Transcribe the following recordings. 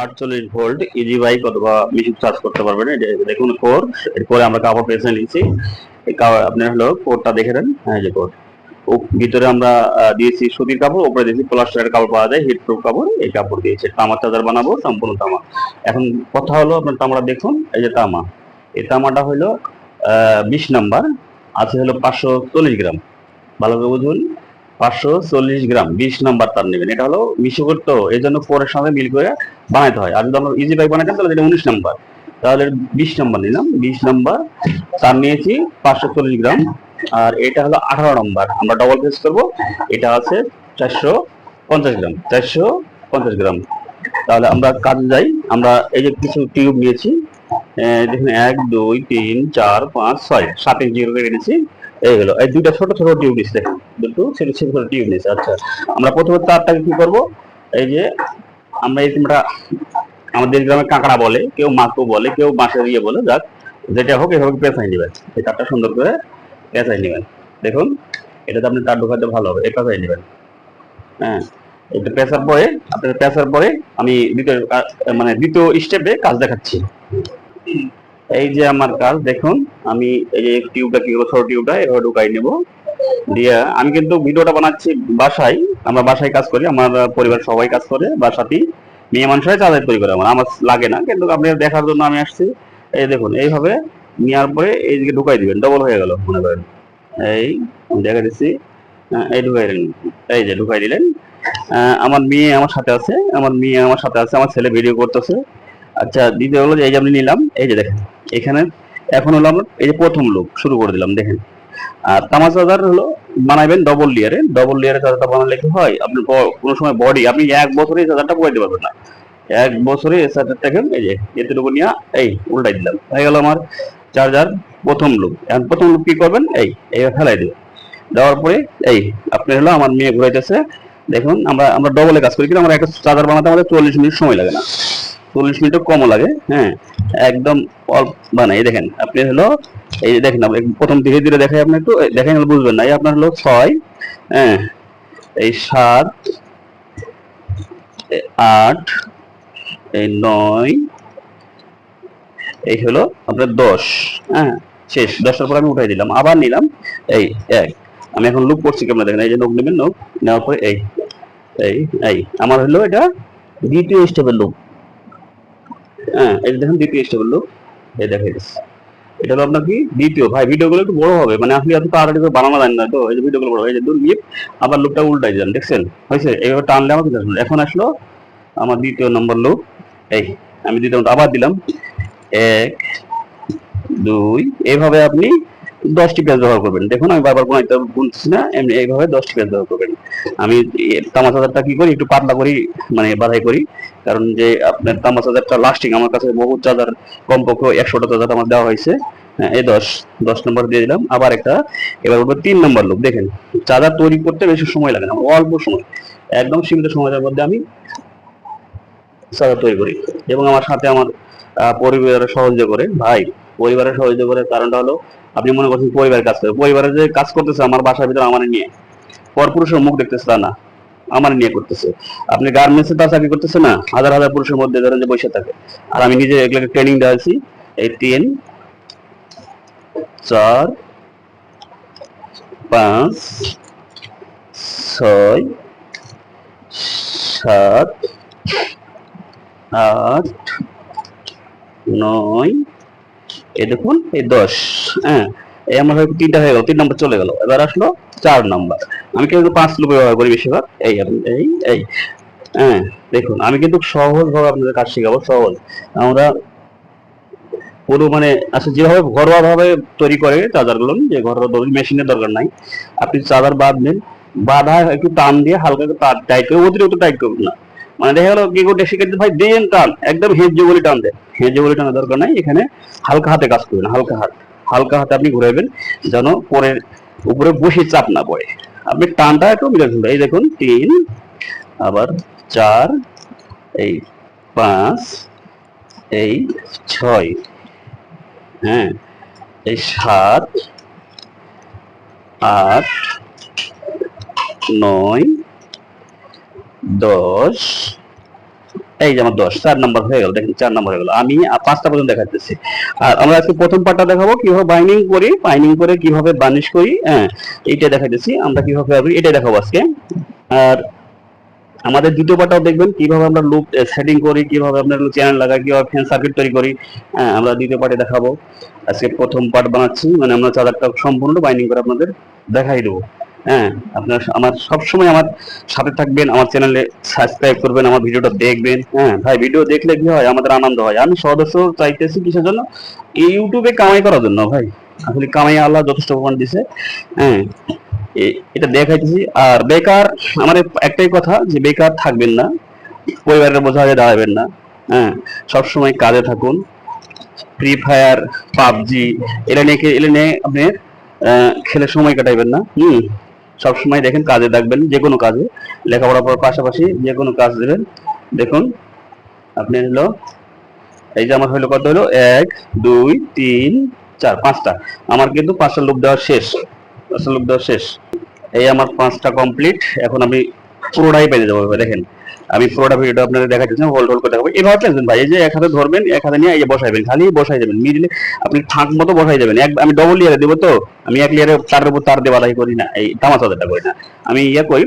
48 volt easy bike অথবা machine charge করতে পারবেন। দেখুন কোর, এরপরে আমরা কাপড় পেঁচে নিচ্ছি। আপনি হলো কোরটা দেখে নেন। হ্যাঁ, যে কোর ভিতরে আমরা দিয়েছি সুতির কাপড়, উপরে দিয়েছি প্লাস্টারের কাপড় পাওয়া যায়, হিট প্রুফ কাপড়। এই কাপড় দিয়েছে তামার চার্জার বানাবো, সম্পূর্ণ তামা। এখন কথা হলো, আপনার তামাটা দেখুন, এই যে তামা, এই তামাটা হলো 20 নাম্বার, আছে হলো 540 গ্রাম। ভালো করে বুঝুন, 540 গ্রাম 20 নাম্বার তার নেবেন। এটা হলো মিশোকোর, তো এই জন্য পরের সঙ্গে মিল করে বানাইতে হয়। আর যদি আমরা ইজি বাইক বানাইতাম তাহলে এটা 19 নাম্বার, তাহলে 20 নাম্বার নিলাম। 20 নাম্বার তার নিয়েছি 540 গ্রাম। আর এটা হলো 18 নাম্বার, আমরা ডবল ফেস করবো। এটা আছে 450 গ্রাম, 450 গ্রাম। তাহলে আমরা কাজে যাই। আমরা এই যে কিছু টিউব নিয়েছি, দেখুন 1 2 3 4 5 6 7 ইঞ্চি করে এনেছি। এই হলো এই দুইটা ছোট ছোট টিউব নিচ্ছে, দেখুন দুটো ছোট ছোট করে টিউব নিচ্ছে। আচ্ছা, আমরা প্রথমে তারটাকে কি করব, এই যে আমরা এই তোমরা আমাদের গ্রামে কাঁকড়া বলে, কেউ মাকো বলে, কেউ বাঁশের ইয়ে বলে, যাক যেটা হোক এভাবে পেঁচাই নেবেন। এই তারটা সুন্দর করে পেঁচাই নেবেন। দেখুন এটাতে আপনি তার ঢোকাতে ভালো হবে, এই পেঁচাই নেবেন। হ্যাঁ, এটা পেঁচার পরে, আপনার পেঁচার পরে আমি দ্বিতীয় স্টেপে কাজ দেখাচ্ছি। এই যে আমার কাজ দেখুন, আমি এই যে টিউবটা কি করবো, ছোট টিউবটা এভাবে ঢুকাই নেব দিয়ে। আমি কিন্তু ভিডিওটা বানাচ্ছি বাসায়, আমরা বাসায় কাজ করি, আমার পরিবার সবাই কাজ করে বাসাতেই। মেয়ে মানুষরাই চাঁদাই তৈরি করে, আমার লাগে না, কিন্তু আপনি দেখার জন্য আমি আসছি। এই দেখুন এইভাবে নেওয়ার পরে এই দিকে ঢুকাই দিবেন, ডবল হয়ে গেল মনে করেন। এই দেখা দিচ্ছি, এই ঢুকাই দিলেন, এই যে ঢুকাই দিলেন। আমার মেয়ে আমার সাথে আছে, আমার ছেলে ভিডিও করতেছে। আচ্ছা, দ্বিতীয় হলো যে এই যে আমি নিলাম, এই যে দেখেন এখানে এখন হলো আমরা এই যে প্রথম লুক শুরু করে দিলাম, দেখেন। আর তামা চার্জার হলো বানাবেন ডবল লেয়ারে। ডবল লেয়ারে চার্জারটা বানালে কি হয়, আপনি কোনো সময় বডি আপনি 1 বছরে এই চার্জারটা পড়াইতে পারবেন না। 1 বছরে এই চার্জারটাকে এই যে এতটুকু নিয়ে এই উল্টাই দিলাম, হয়ে গেল আমার চার্জার প্রথম লুক। এখন প্রথম লুক কি করবেন, এইভাবে ফেলাই দেবেন। দেওয়ার পরে এই আপনি হলো আমার মেয়ে ঘুরাইতেছে। দেখুন আমরা আমরা ডবলে কাজ করি, কিন্তু আমরা একটা চার্জার বানাতে আমাদের 40 মিনিট সময় লাগে না, 40 মিনিটও কমও লাগে। হ্যাঁ, একদম অল্প বানাই। দেখেন আপনি হলো এই যে দেখেন, প্রথম ধীরে ধীরে দেখাই, আপনি একটু দেখেন, বুঝবেন না। এই আপনার হলো 6, হ্যাঁ, এই 7, 8, এই 9, এই হলো আপনার 10। হ্যাঁ, শেষ। 10টার পর আমি উঠাই দিলাম, আবার নিলাম এই 1। আমি এখন লুক করছি, কেমন দেখেন, এই যে নখ নেবেন, নখ নেওয়ার পরে এই এই এই আমার হলো এটা দ্বিতীয় স্টেপের লুক। হ্যাঁ, এই দেখেন দ্বিতীয় স্টেপের লুক, এই দেখাই দিচ্ছি। এটা হলো আপনার কি দ্বিতীয়। ভাই ভিডিওগুলো একটু বড় হবে, মানে আপনি এত তাড়াতাড়ি করে বানানো যায় না, তো এই যে ভিডিওগুলো বড়, এই যে দূর গিয়ে আবার লুকটা উল্টাই যান, দেখছেন হয়েছে? এইভাবে টানলে আমার কিন্তু আসলো। এখন আসলো আমার দ্বিতীয় নম্বর লুক। এই আমি দ্বিতীয় আবার দিলাম, 1 2, এইভাবে আপনি 10টি পেঁয়াজ ব্যবহার করবেন। দেখুন আমি বারবার বলছি না, এমনি এইভাবে 10টি পেঁয়াজ ব্যবহার করবেন। আমি তামা চার্জারটা কি করি, একটু পাতলা করি, মানে বাধাই করি, কারণ যে আপনার তামা চার্জারটা লাস্টিং, আমার কাছে বহু চার্জার কমপক্ষে 100টা চার্জার আমার দেওয়া হয়েছে। এই 10 নম্বর দিয়ে দিলাম, আবার একটা। এবার উপর 3 নম্বর লুক। দেখেন চার্জার তৈরি করতে বেশি সময় লাগে না, অল্প সময়, একদম সীমিত সময়ের মধ্যে আমি চাঁদা তৈরি করি। এবং আমার সাথে আমার পরিবারের সহযোগিতা করে। ভাই পরিবারের সহযোগিতা করে কারণটা হলো, আপনি মনে করছেন পরিবারের কাজ করে, পরিবারের যে কাজ করতেছে আমার বাসার ভিতরে আমার নিয়ে, পরপুরুষের মুখ দেখতেছে তা না, আমার নিয়ে করতেছে। আপনি গার্মেন্টসে তার চাকরি করতেছে না, হাজার হাজার পুরুষের মধ্যে ধরেন যে বসে থাকে, আর আমি নিজে এগুলোকে ট্রেনিং দেওয়াছি। এই 3 4 5 6 7 8 9, এই দেখুন এই 10। হ্যাঁ, এই আমার 3টা হয়ে গেল, 3 নম্বর চলে গেল। এবার আসলো 4 নম্বর। আমি কিন্তু 5 লুপ ব্যবহার করি বেশিরভাগ। এই এই এই হ্যাঁ, দেখুন আমি কিন্তু সহজ ভাবে আপনাদের কাজ শেখাবো, সহজ। আমরা পুরো আসলে যেভাবে ঘরোয়া ভাবে তৈরি করে চার্জার গুলো, যে ঘরোয়া মেশিনের দরকার নাই। আপনি চার্জার বাঁধবেন, বাঁধা একটু টান দিয়ে হালকা একটু টাইট করে, অতিরিক্ত টাইট করবেন না। দেখা গেল কি করতে শিখেছে, ভাই দেন টান, একদম হেঁচে বলে টান দেন, হেঁচে বলে টানার দরকার নাই। এখানে হালকা হাতে কাজ করবেন, হালকা হাতে আপনি ঘুরাইবেন, যেন পরের উপরে বসে চাপ না পড়ে। আপনি টানটা একটু মিলে ফেলবেন। এই দেখুন 3, আবার 4, এই 5, এই 6, হ্যাঁ, এই 7, 8, 9, 10, এই যে আমার 10, 4 নাম্বার হয়ে গেল, দেখেন 4 নাম্বার হয়ে গেল। আমি 5টা পর্যন্ত দেখাচ্ছি। আর আমরা আজকে প্রথম পার্টটা দেখাবো কিভাবে বাইন্ডিং করি, বাইন্ডিং করে কিভাবে বার্নিশ করি, হ্যাঁ এইটা দেখাইতেছি আমরা কিভাবে এটা দেখাবো আজকে। আর আমাদের দ্বিতীয় পার্টটাও দেখবেন কিভাবে আমরা লুপ সেটিং করি, কিভাবে আপনার চ্যানেল লাগাই, কিভাবে ফ্যান সার্কিট তৈরি করি, হ্যাঁ আমরা দ্বিতীয় পার্টে দেখাবো। আজকে প্রথম পার্ট বানাচ্ছি, মানে আমরা চার্জারটা সম্পূর্ণ বাইন্ডিং করে আপনাদের দেখাই দেবো। হ্যাঁ, আপনার আমার সবসময় আমার সাথে থাকবেন, আমার চ্যানেলে সাবস্ক্রাইব করবেন, আমার ভিডিওটা দেখবেন। হ্যাঁ ভাই, ভিডিও দেখলে কি হয়, আমাদের আনন্দ হয়। আমি সদস্য চাইতেছি কিসের জন্য, এই ইউটিউবে কামাই করার জন্য ভাই। আসলে কামাই আল্লাহ যথেষ্ট প্রমাণ দিছে। হ্যাঁ, এটা দেখাইতেছি। আর বেকার, আমার একটাই কথা যে বেকার থাকবেন না, পরিবারের বোঝা হয়ে দাঁড়াবেন না। হ্যাঁ, সবসময় কাজে থাকুন। ফ্রি ফায়ার, পাবজি এলে নিয়ে আপনি খেলে সময় কাটাইবেন না। সবসময় দেখেন কাজে থাকবেন, যে কোনো কাজে, লেখাপড়ার পর পাশাপাশি যে কোনো কাজ দেবেন। দেখুন আপনি হলো, এই যে আমার হলো কত হলো, 1 2 3 4 5টা, আমার কিন্তু 5টা লুপ দেওয়া শেষ, 5টা লুপ দেওয়া শেষ। এই আমার 5টা কমপ্লিট। এখন আমি পুরোটাই পেয়ে যাবো। দেখেন আমি পুরোটা ভিডিওটা আপনাদের দেখাচ্ছি, হোল্ড হোল্ড করে দেখাবো। এভাবে পেয়েছেন ভাই, এই যে এক হাতে ধরবেন, এক হাতে নিয়ে এই যে বসাইবেন, খালি বসাই যাবেন মিডিলে, আপনি থাক মতো বসাই যাবেন। আমি ডবল লেয়ারে দেবো, তো আমি এক লেয়ারে তারের উপর তার দিয়ে বাধাই করি না, এই তামাশাটা করি না। আমি করি,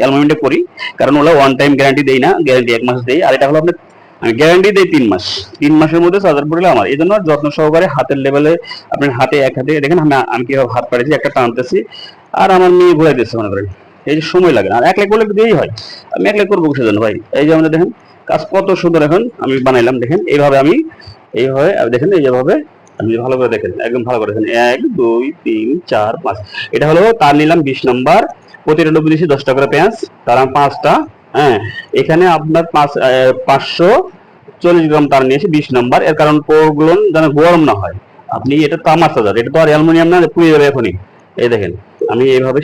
অ্যালুমিনিয়ামটা করি, কারণ ওগুলো ওয়ান টাইম গ্যারান্টি দেই না, গ্যারান্টি 1 মাস দেই। আর এটা হলো আপনার, আমি গ্যারান্টি দিই 3 মাস। 3 মাসের মধ্যে চার্জার পড়লে আমার, এই জন্য যত্ন সহকারে হাতের লেভেলে, আপনার হাতে এক হাতে দেখেন আমি কিভাবে হাত পাড়েছি, একটা টানতেছি আর আমার মেয়ে ঘুরাই দিচ্ছে মনে করেন। এই যে সময় লাগে না, আর একলাই করলে দিয়েই হয়। আমি একলাই করবো কিসের জন্য ভাই। এই যে আমাদের দেখেন কাজ কত সুন্দর এখন আমি বানাইলাম, দেখেন এইভাবে আমি, এইভাবে দেখেন, এই যেভাবে আপনি ভালো করে দেখেন, একদম ভালো করে দেখেন, 1 2 3 4 5। এটা হলো তার নিলাম 20 নম্বর, প্রতিটা ডুবি দিয়েছি 10 টাকা করে পেঁয়াজ, তার 5টা। হ্যাঁ, এখানে আপনার 540 গ্রাম তার নিয়েছি 20 নম্বর, এর কারণ পোগুলো যেন গরম না হয়। আপনি এটা তামার চার্জার, এটা তো আর অ্যালুমিনিয়াম না যে পুড়ে যাবে এখনই। এই দেখেন আমি এইভাবে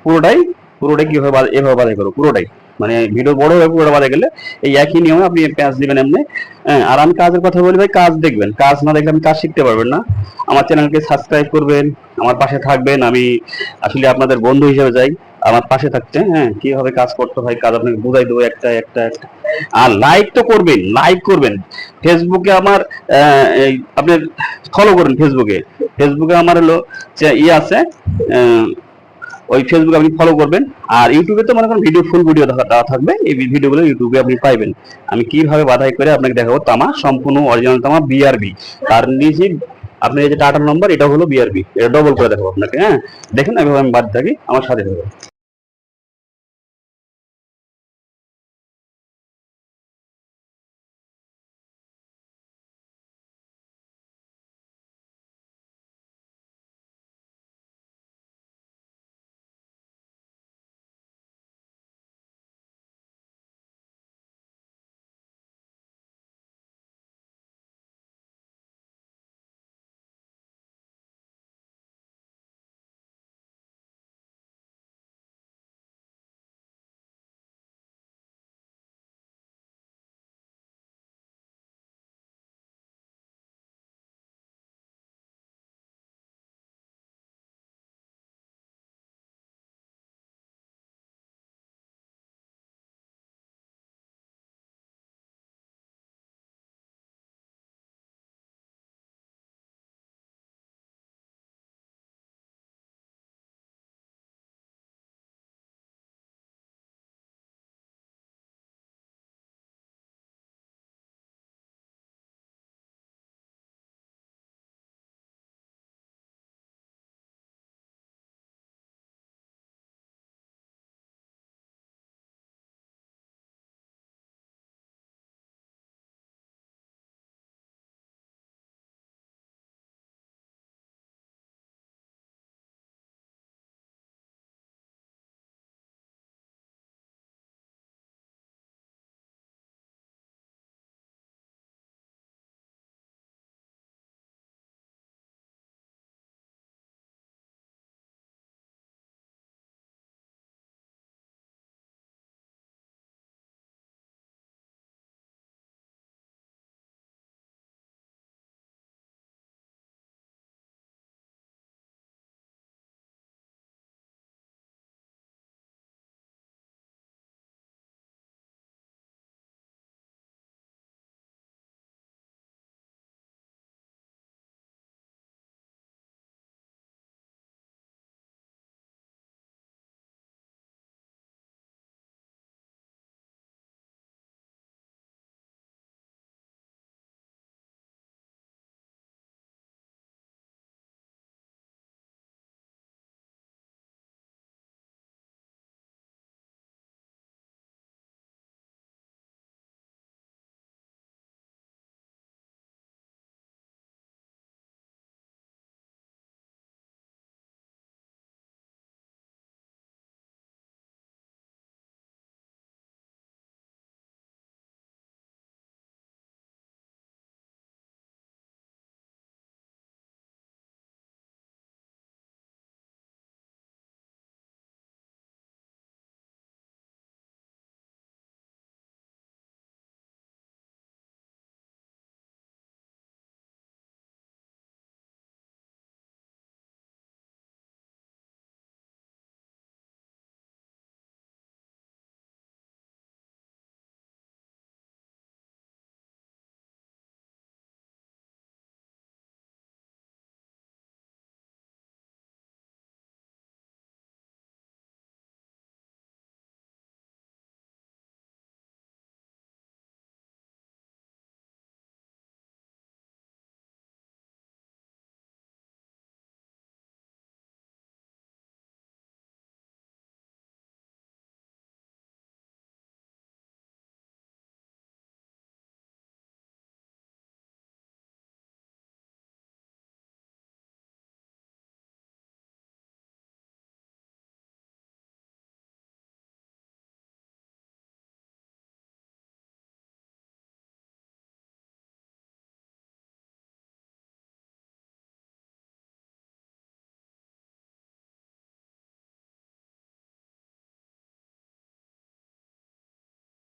পুরোটাই, পুরোটাই কিভাবে এভাবে বাধাই করবো পুরোটাই, মানে ভিডিও বড় হয়ে পুরোটা বাধা গেলে এই একই নিয়মে আপনি পেঁয়াজ দিবেন এমনি। হ্যাঁ, আর আমি কাজের কথা বলি ভাই, কাজ দেখবেন, কাজ না দেখলে আমি কাজ শিখতে পারবেন না। আমার চ্যানেলকে সাবস্ক্রাইব করবেন, আমার পাশে থাকবেন। আমি আসলে আপনাদের বন্ধু হিসেবে যাই, আমার পাশে থাকতে। হ্যাঁ, কিভাবে কাজ করতে হয়, কাজ আপনাকে বুঝাই দেবো একটা একটা একটা। আর লাইক তো করবেন, লাইক করবেন। ফেসবুকে আমার আপনার ফলো করেন, ফেসবুকে, ফেসবুকে আমার হলো যে আছে, আহ, ওই ফেসবুকে আপনি ফলো করবেন। আর ইউটিউবে তো মনে করেন ভিডিও, ফুল ভিডিও দেওয়া থাকবে, এই ভিডিওগুলো ইউটিউবে আপনি পাইবেন। আমি কিভাবে বাধাই করে আপনাকে দেখাবো, তামা সম্পূর্ণ অরিজিনাল তামা বিআরবি। তার নিচে আপনি এই যে টাটার নম্বর, এটা হলো বিআরবি, এটা ডবল করে দেখাবো আপনাকে। হ্যাঁ, দেখুন এভাবে আমি বাদ থাকি, আমার সাথে থাকবে।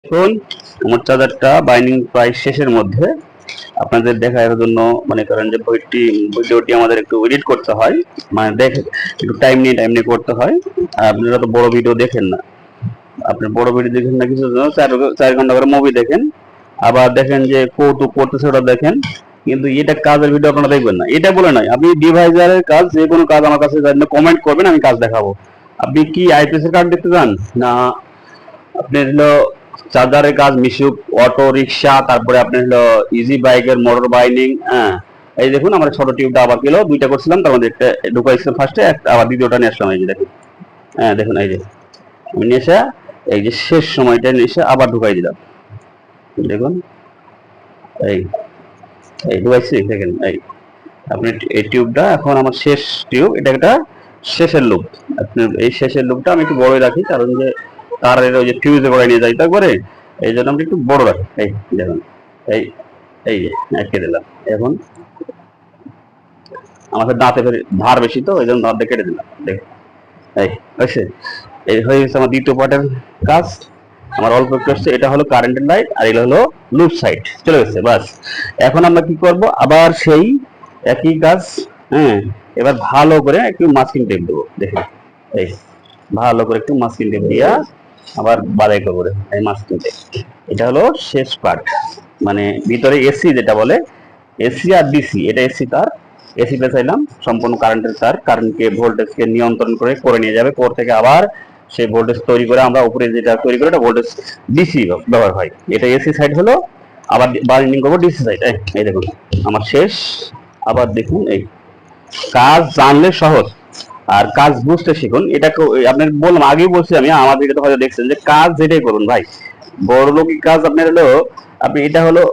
এখন আমার চার্জারটা বাইন্ডিং প্রায় শেষের মধ্যে। আপনাদের দেখার জন্য মনে করেন যে ভিডিওটি আমাদের একটু এডিট করতে হয়, মানে দেখে একটু টাইম নিয়ে করতে হয়। আর আপনারা তো বড় ভিডিও দেখেন না, আপনি বড় ভিডিও দেখেন না, কিছু জন্য 4 ঘন্টা করে মুভি দেখেন, আবার দেখেন যে কৌতুক করতেছে ওটা দেখেন, কিন্তু এটা কাজের ভিডিও আপনারা দেখবেন না। এটা বলে নয়, আপনি ডিভাইজারের কাজ যে কোনো কাজ আমার কাছে কমেন্ট করবেন, আমি কাজ দেখাবো। আপনি কি আইপিএস এর কাজ দেখতে চান, না আপনি হলো চার্জারের কাজ, মিশুক অটো রিক্সা, তারপরে আপনি হলো ইজি বাইকের মোটর বাইন্ডিং। হ্যাঁ, এই দেখুন আমার ছোট টিউবটা আবার কিলো 2টা করছিলাম, তার মধ্যে একটা ঢুকাইছিলাম ফার্স্টে, আবার দ্বিতীয়টা নিয়ে আসলাম। এই যে দেখুন, হ্যাঁ দেখুন, এই যে আমি নিয়ে এসে এই যে শেষ সময়টা নিয়ে এসে আবার ঢুকাই দিলাম। দেখুন এই এই ঢুকাইছি, দেখেন এই আপনি এই টিউবটা এখন আমার শেষ টিউব, এটা একটা শেষের লুপ। আপনি এই শেষের লুপটা আমি একটু বড়ই রাখি, কারণ যে তারের ওই যে ফিউজে করে নিয়ে যাই তারপরে, এই জন্য আমি একটু বড় রাখি। এই দেখুন, এই এই যে আটকে দিলাম। এখন আমাদের দাঁতে ধার বেশি, তো এই জন্য দাঁত দিয়ে কেটে দিলাম। দেখুন এই হয়েছে, এই হয়ে গেছে আমার দ্বিতীয় পার্টের কাজ। আমার অল্প একটু আসছে, এটা হলো কারেন্টের লাইট, আর এগুলো হলো লুপ সাইড চলে গেছে। বাস এখন আমরা কি করব, আবার সেই একই কাজ। হ্যাঁ, এবার ভালো করে একটু মাস্কিং টেপ দেবো। দেখুন এই ভালো করে একটু মাস্কিং টেপ দিয়া আবার বাদাই করে এই মাস্কিং টেপ। এটা হলো শেষ পার্ট, মানে ভিতরে এসি যেটা বলে, এসি আর ডিসি, এটা এসি তার, এসি পেছাইলাম সম্পূর্ণ কারেন্টের তার, কারেন্টকে ভোল্টেজকে নিয়ন্ত্রণ করে নিয়ে যাবে, কোর থেকে আবার সেই ভোল্টেজ তৈরি করে আমরা উপরে যেটা তৈরি করে, এটা ভোল্টেজ ডিসি ব্যবহার হয়। এটা এসি সাইড হলো, আবার বার্নিং করবো ডিসি সাইড। এই দেখুন আমার শেষ। আবার দেখুন এই কাজ জানলে সহজ, আর কাজ বুঝতে শিখুন। এটাকে আপনার বললাম, আগেই বলছি আমি, আমার ভিডিওতে হয়তো দেখছেন যে কাজ যেটাই করুন ভাই, বড় লোকই কাজ আপনার হলো, আপনি এটা হলো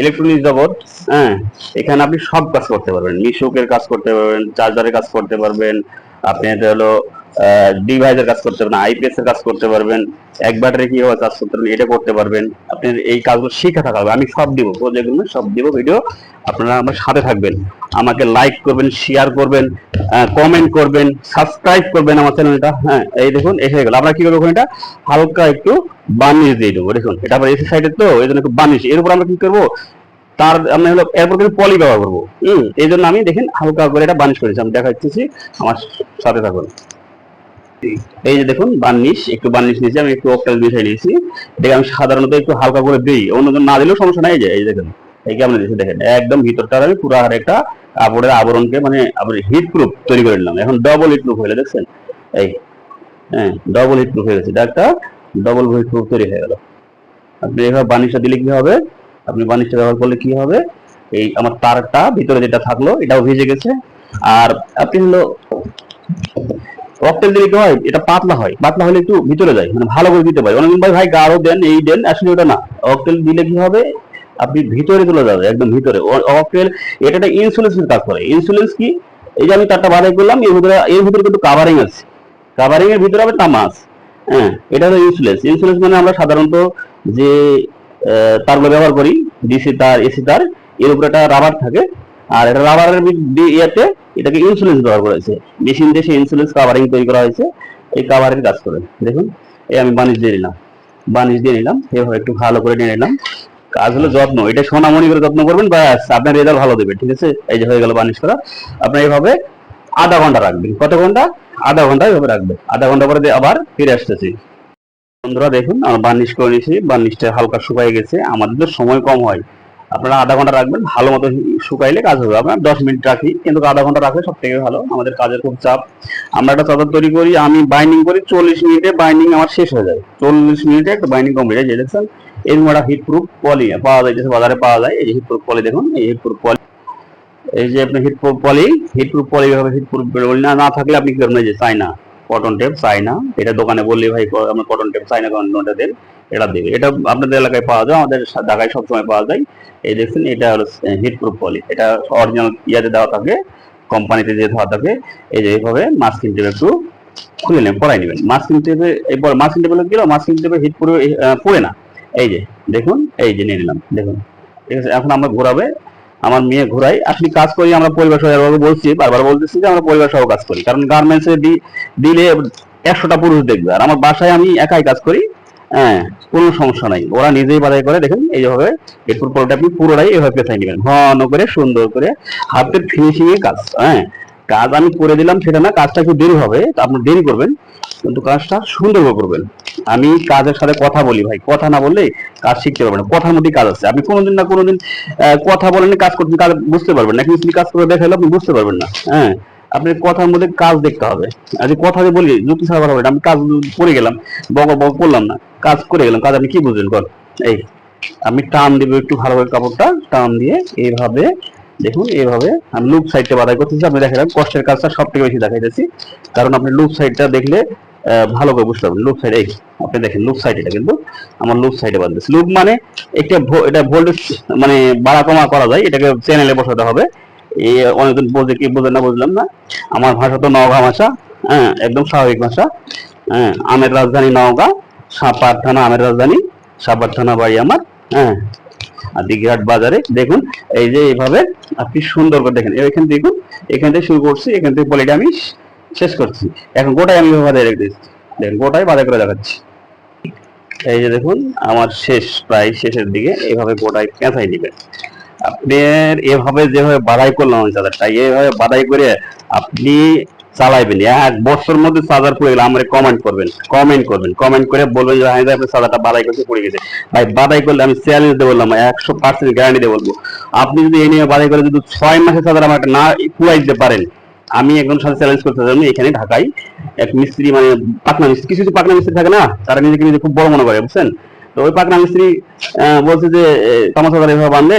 ইলেকট্রনিক্স জগৎ। হ্যাঁ, এখানে আপনি সব কাজ করতে পারবেন, মিশুকের কাজ করতে পারবেন, চার্জারের কাজ করতে পারবেন, আপনি এটা হলো ডিভাইসের কাজ করতে পারবেন, আইপিএস এর কাজ করতে পারবেন, এক ব্যাটারি কিভাবে কাজ করতে পারবেন এটা করতে পারবেন। আপনি এই কাজগুলো শিখে থাকা হবে, আমি সব দিব, প্রজেক্টগুলো সব দিব ভিডিও। আপনারা আমার সাথে থাকবেন, আমাকে লাইক করবেন, শেয়ার করবেন, কমেন্ট করবেন, সাবস্ক্রাইব করবেন আমার চ্যানেলটা। হ্যাঁ, এই দেখুন এসে গেল। আমরা কি করবো, এটা হালকা একটু বার্নিশ দিয়ে দেবো। দেখুন এটা আবার এসি সাইডে, তো এই জন্য একটু বার্নিশ, এর উপর আমরা কি করবো, তার আমরা হলো এরপর কিন্তু পলি ব্যবহার করবো। এই জন্য আমি দেখেন হালকা করে এটা বার্নিশ করেছি, আমি দেখাচ্ছি, আমার সাথে থাকুন। এই যে দেখুন বার্নিশ, একটু বার্নিশ নিয়েছি আমি, একটু অক্টাল মিশাই নিয়েছি। এটাকে আমি সাধারণত একটু হালকা করে দিই, অন্যজন না দিলেও সমস্যা নাই। এই দেখুন এই কেমন দিয়েছি দেখেন, একদম ভিতরটার আমি পুরো একটা কাপড়ের আবরণকে মানে হিট প্রুফ তৈরি করে নিলাম। এখন ডবল হিট প্রুফ হয়ে দেখছেন, এই হ্যাঁ ডবল হিট প্রুফ হয়ে গেছে, এটা একটা ডবল হিট প্রুফ তৈরি হয়ে গেল। আপনি এভাবে বার্নিশটা দিলে কি হবে, আপনি বার্নিশটা ব্যবহার করলে কি হবে, এই আমার তারটা ভিতরে যেটা থাকলো এটাও ভিজে গেছে। আর আপনি হলো অক্টেল দিলে কি হয়, এটা পাতলা হয়, পাতলা হলে একটু ভিতরে যায়, মানে ভালো করে দিতে পারে। অনেকদিন ভাই গাঢ় দেন, এই দেন, আসলে ওটা না। অক্টেল দিলে কি হবে, আপনি ভিতরে চলে যাবে, একদম ভিতরে। অক্টেল এটা একটা ইনসুলেন্সের কাজ করে। ইনসুলেন্স কি, এই যে আমি তারটা বাড়াই করলাম, এর ভিতরে কিন্তু কাভারিং আছে, কাভারিং এর ভিতরে হবে তামা আছে। হ্যাঁ, এটা হলো ইনসুলেন্স। ইনসুলেন্স মানে আমরা সাধারণত যে তারগুলো ব্যবহার করি, ডিসি তার, এসি তার, এর উপরে একটা রাবার থাকে, আর এটা রাবারের ইয়েতে এটাকে ইনসুলেন্স ব্যবহার করেছে, মেশিন দিয়ে সেই ইনসুলেন্স কাভারিং তৈরি করা হয়েছে, এই কাভারের কাজ করে। দেখুন এই আমি বানিশ দিয়ে নিলাম, বানিশ দিয়ে নিলাম, এভাবে একটু ভালো করে নিয়ে নিলাম। কাজ হলো যত্ন, এটা সোনামণি করে যত্ন করবেন, ব্যাস আপনার রেজাল্ট ভালো দেবে। ঠিক আছে, এই যে হয়ে গেল বানিশ করা। আপনার এইভাবে আধা ঘন্টা রাখবেন, কত ঘন্টা, আধা ঘন্টা এইভাবে রাখবেন। আধা ঘন্টা পরে আবার ফিরে আসতেছি। বন্ধুরা দেখুন আমরা বার্নিশ করে নিয়েছি, বার্নিশটা হালকা শুকাই গেছে, আমাদের তো সময় কম হয়, আপনারা আধা ঘন্টা রাখবেন, ভালো মতো শুকাইলে কাজ হবে। আমরা 10 মিনিট রাখি, কিন্তু আধা ঘন্টা রাখলে সব থেকে ভালো। আমাদের কাজের খুব চাপ, আমরা একটা চাদর তৈরি করি, আমি বাইন্ডিং করি 40 মিনিটে, বাইন্ডিং আমার শেষ হয়ে যায়। 40 মিনিটে একটা বাইন্ডিং কমপ্লিট হয়ে যায়। দেখছেন এরকম একটা হিট প্রুফ পলি পাওয়া যায়, বাজারে পাওয়া যায়। এই যে হিট প্রুফ পলি, দেখুন এই হিট প্রুফ পলি, এই যে আপনি হিট প্রুফ পলি, হিট প্রুফ পলি হবে, হিট প্রুফ পলি না থাকলে আপনি কি করবেন, এই যে চাইনা কটন টেপ, চাইনা, এটা দোকানে বললে ভাই আমরা কটন টেপ চাইনা কটনটা দেন, এটা দেবে। এটা আপনাদের এলাকায় পাওয়া যায়, আমাদের ঢাকায় সবসময় পাওয়া যায়। এই দেখছেন এটা হলো হিট প্রুফ পলি, এটা অরিজিনাল ইয়াতে দেওয়া থাকে, কোম্পানিতে যে দেওয়া থাকে। এই যে এইভাবে মাস্কিং টেপ একটু খুলে নেবেন, পরাই নেবেন মাস্কিং টেপে। এরপর মাস্কিং টেপে গেল, মাস্কিং টেপে হিট পড়ে না। এই যে দেখুন, এই যে নিয়ে নিলাম, দেখুন ঠিক আছে। এখন আমরা ঘোরাবে, আমার মেয়ে ঘোরাই, আপনি কাজ করি, আমরা পরিবার সহ বলছি, বারবার বলতেছি যে আমরা পরিবার সহ কাজ করি, কারণ গার্মেন্টসে দিলে 100টা পুরুষ দেখবে, আর আমার বাসায় আমি একাই কাজ করি, হ্যাঁ, কোনো সমস্যা নাই, ওরা নিজেই বাধাই করে। দেখেন এইভাবে এরপর পরটা আপনি পুরোটাই এভাবে পেঁচাই নেবেন, ঘন করে সুন্দর করে হাতের ফিনিশিং এর কাজ। হ্যাঁ, কাজ আমি করে দিলাম সেটা না, কাজটা একটু দেরি হবে, আপনি দেরি করবেন কিন্তু কাজটা সুন্দর করে করবেন। আমি কাজের সাথে কথা বলি ভাই, কথা না বললে কাজ শিখতে পারবেন না, কথার মধ্যেই কাজ আছে। আপনি কোনোদিন না কোনোদিন কথা বলেন, কাজ করতে কাজ বুঝতে পারবেন না, কিন্তু কাজ করে দেখালে আপনি বুঝতে পারবেন না। হ্যাঁ, আপনার কথার মধ্যে কাজ দেখতে হবে। আর কথা যে বলি যুক্তি ছাড়া কথা বলি, আমি কাজ করে গেলাম, বক বক করলাম না, কাজ করে গেলাম, কাজ আপনি কি বুঝলেন কর। এই আমি টান দিব একটু ভালো করে, কাপড়টা টান দিয়ে এইভাবে দেখুন, এইভাবে আমি লুপ সাইডটা বাধাই করতেছি। আপনি দেখেন কষ্টের কাজটা সব থেকে বেশি দেখাইতেছি, কারণ আপনি লুপ সাইডটা দেখলে ভালো করে বুঝতে পারবেন। লুপ সাইড এই আপনি দেখেন, লুপ সাইড এটা কিন্তু আমার লুপ সাইডে বাঁধতেছি। লুপ মানে একটা এটা ভোল্টেজ মানে বাড়া কমা করা যায়, এটাকে চ্যানেলে বসাতে হবে। এই অনেকদিন বোঝে কি বোঝে না বুঝলাম না, আমার ভাষা তো নওগাঁ ভাষা। হ্যাঁ, একদম স্বাভাবিক ভাষা। হ্যাঁ, আমের রাজধানী নওগাঁ, সাপার থানা আমের রাজধানী, সাপার থানা বাড়ি আমার। হ্যাঁ, আর দিঘিহাট বাজারে। দেখুন এই যে এইভাবে আপনি সুন্দর করে দেখেন, এখান দেখুন, এখান থেকে শুরু করছি, এখান থেকে পলিটা আমি শেষ করছি। এখন গোটাই আমি বাজারে রেখে দিচ্ছি, দেখুন গোটাই বাজার করে দেখাচ্ছি। এই যে দেখুন আমার শেষ, প্রায় শেষের দিকে। এইভাবে গোটাই পেঁচাই দিবেন আপনার, এভাবে যেভাবে বাধাই করলাম আমি চাদরটা, এইভাবে বাধাই করে আপনি চালাইবেন। 1 বছর মধ্যে চাদর পড়ে গেলে আমার কমেন্ট করবেন, কমেন্ট করে বলবেন যে হ্যাঁ আপনার চাদরটা বাধাই করতে পড়ে গেছে। ভাই বাধাই করলে আমি চ্যালেঞ্জ দিয়ে বললাম, 100% গ্যারান্টি দিয়ে বলবো, আপনি যদি এই নিয়ে বাধাই করে যদি 6 মাসের চাদর আমার না পুরাই দিতে পারেন, আমি একজন সাথে চ্যালেঞ্জ করতে চাই। এখানে ঢাকায় এক মিস্ত্রি, মানে পাকনা মিস্ত্রি, কিছু পাকনা মিস্ত্রি থাকে না, তারা নিজেকে নিজে খুব বড় মনে করে, বুঝছেন। তো ওই পাকনা মিস্ত্রি বলছে যে তামাশা এভাবে বাঁধলে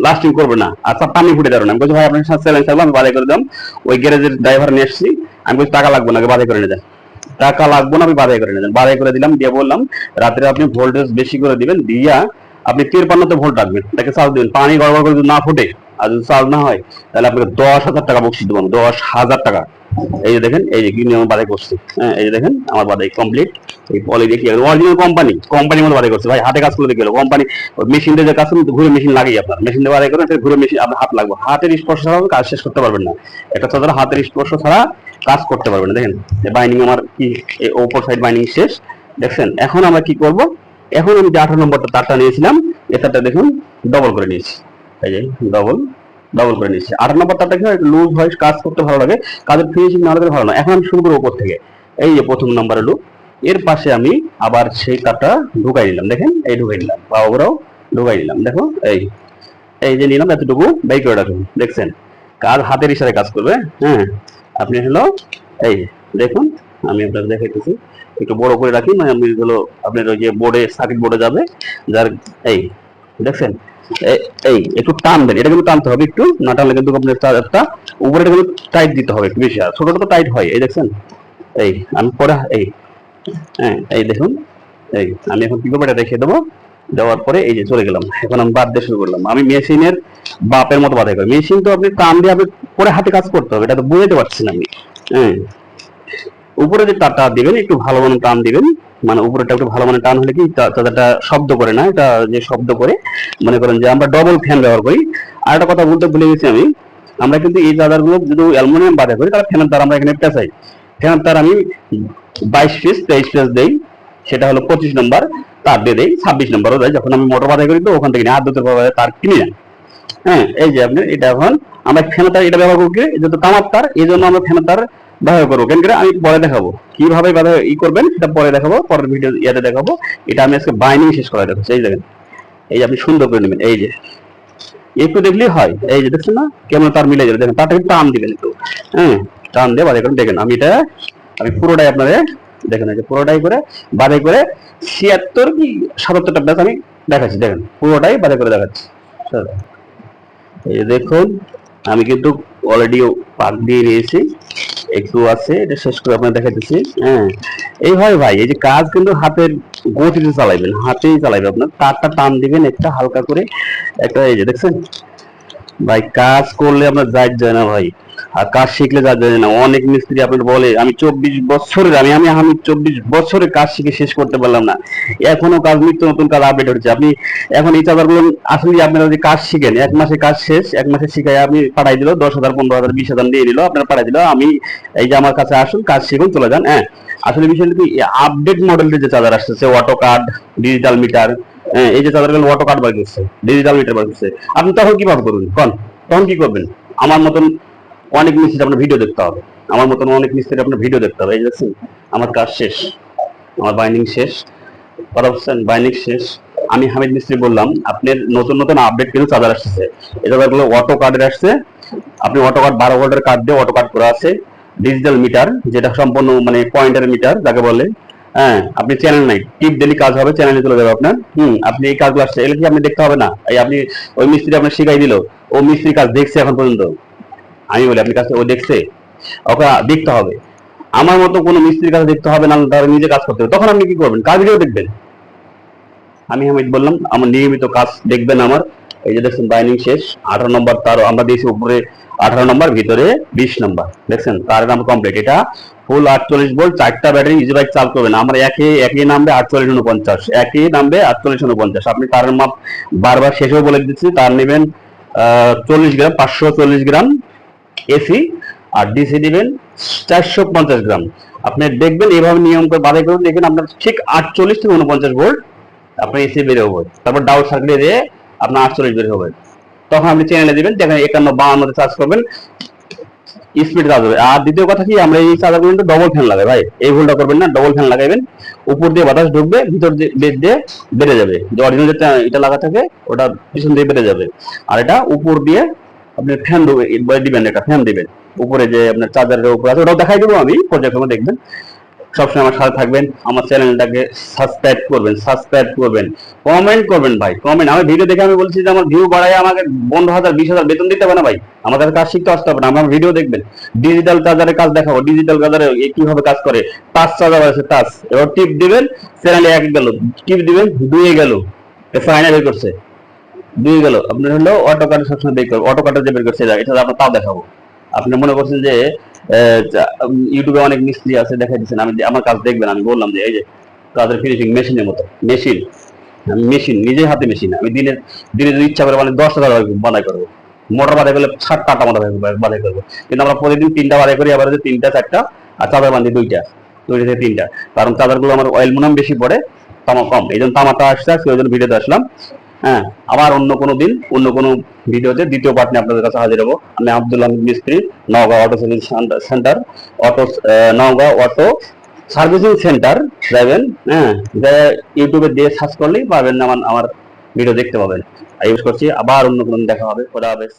লাস্টিং করবে না, আচ্ছা পানি ফুটে দেবেন। আমি বলছি ভাই আপনার সাথে চ্যালেঞ্জ থাকলো, আমি বাধাই করে দিলাম। ওই গ্যারেজের ড্রাইভার নিয়ে এসেছি, আমি বলছি টাকা লাগবে না, বাধাই করে নিয়ে যান, টাকা লাগবে না, আমি বাধাই করে নিয়ে যান। বাধাই করে দিলাম, দিয়ে বললাম রাত্রে আপনি ভোল্টেজ বেশি করে দিবেন, দিয়া আপনি 53 ভোল্ট রাখবেন, তাকে চার্জ দিবেন। পানি গড়বড় করে যদি না ফুটে আর যদি চার্জ না হয়, তাহলে আপনাকে 10,000 টাকা বকশিস দেবো, 10,000 টাকা। এই যে দেখেন, এই যে কি নিয়ম বাধাই করছি। হ্যাঁ, এই যে দেখেন আমার বাধাই কমপ্লিট। এই পলি দিয়ে কি অরিজিনাল কোম্পানির মতো বাধাই করছে ভাই, হাতে কাজ করে গেল কোম্পানি। মেশিন দিয়ে যে কাজ করুন, ঘুরে মেশিন লাগেই আপনার, মেশিন দিয়ে বাধাই করেন, ঘুরে মেশিন আপনার হাত লাগবে, হাতের স্পর্শ ছাড়া কাজ শেষ করতে পারবেন না। একটা চাদর হাতের স্পর্শ ছাড়া কাজ করতে পারবেন না। দেখেন বাইন্ডিং আমার কি ওপর সাইড বাইন্ডিং শেষ, দেখছেন। এখন আমরা কি করব, এখন আমি যে 18 নম্বরটা তারটা নিয়েছিলাম, এ তারটা দেখুন ডবল করে নিয়েছি, এই যে ডবল করে নিচ্ছি। 18 নম্বর তারটা কি হয়, লুজ হয়, কাজ করতে ভালো লাগে, কাজের ফিনিশিং না হলে ভালো না। এখন আমি শুরু করবো উপর থেকে, এই যে প্রথম নম্বরের লুপ, এর পাশে আমি আবার সেই তারটা ঢুকাই দিলাম। দেখেন এই ঢুকাই দিলাম, বা ওরাও ঢুকাই দিলাম। দেখো এই এই যে নিলাম, এতটুকু বাই করে রাখুন। দেখছেন কাজ হাতের ইশারায় কাজ করবে। হ্যাঁ, আপনি হলো এই দেখুন, আমি আপনাকে দেখাইতেছি, একটু বড় করে রাখি, মানে আমি হলো আপনার ওই যে বোর্ডে, সার্কিট বোর্ডে যাবে যার। এই দেখছেন, এই একটু টান দেন, এটা কিন্তু টানতে হবে, একটু না টানলে কিন্তু আপনার চাদরটা উপরে কিন্তু টাইট দিতে হবে একটু বেশি, আর ছোটটা তো টাইট হয়। এই দেখছেন, এই আমি পরে এই, হ্যাঁ এই দেখুন, এই আমি এখন কি করবো এটা দেখিয়ে দেবো। দেওয়ার পরে এই যে চলে গেলাম, এখন আমি বাদ দিয়ে শুরু করলাম। আমি মেশিনের বাপের মতো বাধাই করি, মেশিন তো আপনি টান দিয়ে আপনি পরে হাতে কাজ করতে হবে, এটা তো বুঝতে পারছি না আমি। হ্যাঁ, উপরে যে তারটা দিবেন একটু ভালো মানে টান দিবেন, মানে উপরেটা একটু ভালো মানে টান হলে কি তাদেরটা শব্দ করে না, এটা যে শব্দ করে, মনে করেন যে আমরা ডবল ফ্যান ব্যবহার করি। আর একটা কথা বলতে ভুলে গেছি আমি, আমরা কিন্তু এই চাদরগুলো যদি অ্যালুমিনিয়াম বাধা করি, তাহলে ফ্যানের তার আমরা এখানে পেঁচাই। ফ্যানের তার আমি 22 পিস 23 পিস দেই, সেটা হলো 25 নম্বর তার দিয়ে দেই, 26 নম্বরও দেয়। যখন আমি মোটর বাধাই করি তো ওখান থেকে হাত দুটো তার কিনে নেন। হ্যাঁ, এই যে আপনি এটা এখন আমরা ফ্যানের তার এটা ব্যবহার করি, যেহেতু তামার তার, এই জন্য আমরা ফ্যানের তার ব্যবহার করবো। কেন করে আমি পরে দেখাবো কিভাবে ই করবেন, সেটা পরে দেখাবো, পরের ভিডিও ইয়াতে দেখাবো। এটা আমি আজকে বাইন্ডিং শেষ করে দেখাচ্ছি। এই দেখেন, এই যে আপনি সুন্দর করে নেবেন, এই যে একটু দেখলেই হয়, এই যে দেখছেন না কেমন তার মিলে যাবে। দেখেন তারটা একটু টান দিবেন একটু, হ্যাঁ টান দিয়ে বাধাই করেন। দেখেন আমি এটা আমি পুরোটাই আপনাদের দেখেন, এই যে পুরোটাই করে বাধাই করে 76 কি 77টা ব্যাস আমি দেখাচ্ছি। দেখেন পুরোটাই বাধাই করে দেখাচ্ছি। এই যে দেখুন আমি কিন্তু অলরেডি পাক দিয়ে নিয়েছি, একটু আছে, এটা শেষ করে আপনার দেখাইতেছি। হ্যাঁ, এইভাবে ভাই এই যে কাজ কিন্তু হাতের গতিতে চালাইবেন, হাতেই চালাইবেন, আপনার তারটা টান দিবেন একটা হালকা করে একটা। এই যে দেখছেন ভাই কাজ করলে আপনার যায় না ভাই, আর কাজ শিখলে যা যায় না, অনেক মিস্ত্রি আপনার বলে আমি 24 বছরের আমি 24 বছরের কাজ শিখে শেষ করতে পারলাম না। এখনো কাজ, নিত্য নতুন কাজ আপডেট হচ্ছে। আপনি এখন এই চাদরগুলো আসলে আপনারা যদি কাজ শিখেন, 1 মাসে কাজ শেষ, 1 মাসে শিখাই আপনি পাঠাই দিল 10,000 15,000 20,000 দিয়ে দিল, আপনার পাঠাই দিল আমি এই যে আমার কাছে আসুন, কাজ শিখুন, চলে যান। হ্যাঁ, আসলে বিষয়টা কি, আপডেট মডেলের যে চাদর আসছে, অটো কার্ড, ডিজিটাল মিটার, এই যে চাদরগুলো অটো কার্ড বার করছে, ডিজিটাল মিটার বার করছে, আপনি তখন কিভাবে করবেন কোন? তখন কি করবেন? আমার মতন অনেক মিস্ত্রি আপনার ভিডিও দেখতে হবে, আমার মতন অনেক মিস্ত্রি আপনার ভিডিও দেখতে হবে। এই দেখছেন আমার কাজ শেষ, আমার বাইন্ডিং শেষ, কথা বলছেন, বাইন্ডিং শেষ। আমি হামিদ মিস্ত্রি বললাম, আপনার নতুন নতুন আপডেট কিন্তু চাদর আসছে, এই চাদরগুলো অটো কার্ডের আসছে। আপনি অটো কার্ড 12 ভোল্টের কার্ড দিয়ে অটো কার্ড করা আছে, ডিজিটাল মিটার যেটা সম্পূর্ণ মানে পয়েন্টার মিটার যাকে বলে। হ্যাঁ, আপনি চ্যানেল নাই, টিপ দিলে কাজ হবে, চ্যানেলে চলে যাবে আপনার। আপনি এই কাজগুলো আসছে, এগুলো কি আপনি দেখতে হবে না? এই আপনি ওই মিস্ত্রি আপনার শিখাই দিল, ও মিস্ত্রি কাজ দেখছে এখন পর্যন্ত? আমি বলি আপনি কাজটা ও দেখছে, ওকে দেখতে হবে। আমার মতো কোনো মিস্ত্রির কাছে দেখতে হবে না, তারা নিজে কাজ করতে হবে। তখন আপনি কি করবেন? কাজ ভিডিও দেখবেন। আমি হামিদ বললাম, আমার নিয়মিত কাজ দেখবেন আমার। এই যে দেখছেন বাইন্ডিং শেষ, 18 নম্বর তার আমরা দিয়েছি উপরে 18 নম্বর, ভিতরে 20 নম্বর। দেখছেন তারের নাম কমপ্লিট। এটা ফুল 48 ভোল্ট, 4টা ব্যাটারি, ইজি বাইক চাল করবেন। আমার একই নামবে 4849, একই নামবে 4849। আপনি তারের মাপ বারবার শেষেও বলে দিচ্ছি, তার নেবেন 40 গ্রাম, 540 গ্রাম এসি, আর ডিসি দিবেন 450 গ্রাম। আপনি দেখবেন এইভাবে নিয়ম করে বাধাই করে দেখবেন আপনার ঠিক 48 থেকে 49 ভোল্ট আপনার এসি বের হবে। তারপর ডাউন সার্কিটে দিয়ে আপনার 48 বের হবে। তখন আপনি চ্যানেলে দিবেন, দেখেন 51 52 চার্জ করবেন, স্পিড কাজ হবে। আর দ্বিতীয় কথা কি, আমরা এই চার্জার কিন্তু ডবল ফ্যান লাগাই ভাই, এই ভুলটা করবেন না। ডবল ফ্যান লাগাইবেন, উপর দিয়ে বাতাস ঢুকবে, ভিতর দিয়ে বেড়ে যাবে। যে অরিজিনাল যেটা এটা লাগা থাকে ওটা পিছন দিয়ে বেড়ে যাবে, আর এটা উপর দিয়ে আপনি ফ্যান দিবেন, একটা ফ্যান দিবেন উপরে যে আপনার চার্জারের উপর আছে, ওটাও দেখাই দেবো আমি পর্যায়ক্রমে, দেখবেন। সবসময় আমার সাথে থাকবেন, আমার চ্যানেলটাকে সাবস্ক্রাইব করবেন, কমেন্ট করবেন ভাই, কমেন্ট। আমার ভিডিও দেখে আমি বলছি যে আমার ভিউ বাড়ায় আমাকে 15,000 20,000 বেতন দিতে হবে না ভাই, আমাদের কাজ শিখতে আসতে হবে না, আমার ভিডিও দেখবেন। ডিজিটাল চার্জারের কাজ দেখাবো, ডিজিটাল চার্জারে কিভাবে কাজ করে। টাচ চার্জার আছে, টাচ, এবার টিপ দিবেন, চ্যানেলে 1 গেল, টিপ দিবেন 2 গেল, ফাইনাল বের করছে 2 গেল। আপনার হলো অটো কার্ড সবসময় বের করবো, অটো কার্ডে যে বের করছে এটা আপনার তাও দেখাবো। আপনি মনে করছেন যে ইউটিউবে অনেক মিস্ত্রি আছে দেখাই দিচ্ছেন, আমি আমার কাজ দেখবেন। আমি বললাম যে এই যে কাজের ফিনিশিং মেশিনের মতো, মেশিন নিজের হাতে মেশিন। আমি দিনে দিনে যদি ইচ্ছা করে মানে 10টা বাধাই করবো, মোটর বাধাই করলে 7টা বাধাই করবো। কিন্তু আমরা প্রতিদিন 3টা বাধাই করি, আবার 3টা 4টা, আর চাদর বান্ধি 2টা থেকে 3টা। কারণ চাদরগুলো আমার অয়েল মুনাম বেশি পড়ে, তামা কম, এই জন্য তামাটা আসছে, সেই জন্য ভিডিওতে আসলাম। হ্যাঁ, আবার অন্য কোনো দিন অন্য কোনো ভিডিওতে দ্বিতীয় পার্ট নিয়ে আপনাদের কাছে হাজির হবো। আমি আব্দুল হামিদ মিস্ত্রি, Naogaon auto service centre, auto Naogaon auto servicing centre যাবেন। হ্যাঁ, ইউটিউবে দিয়ে সার্চ করলেই পাবেন, আমার ভিডিও দেখতে পাবেন। ইউজ করছি। আবার অন্য কোনো দেখা হবে। খোদা হাফেজ।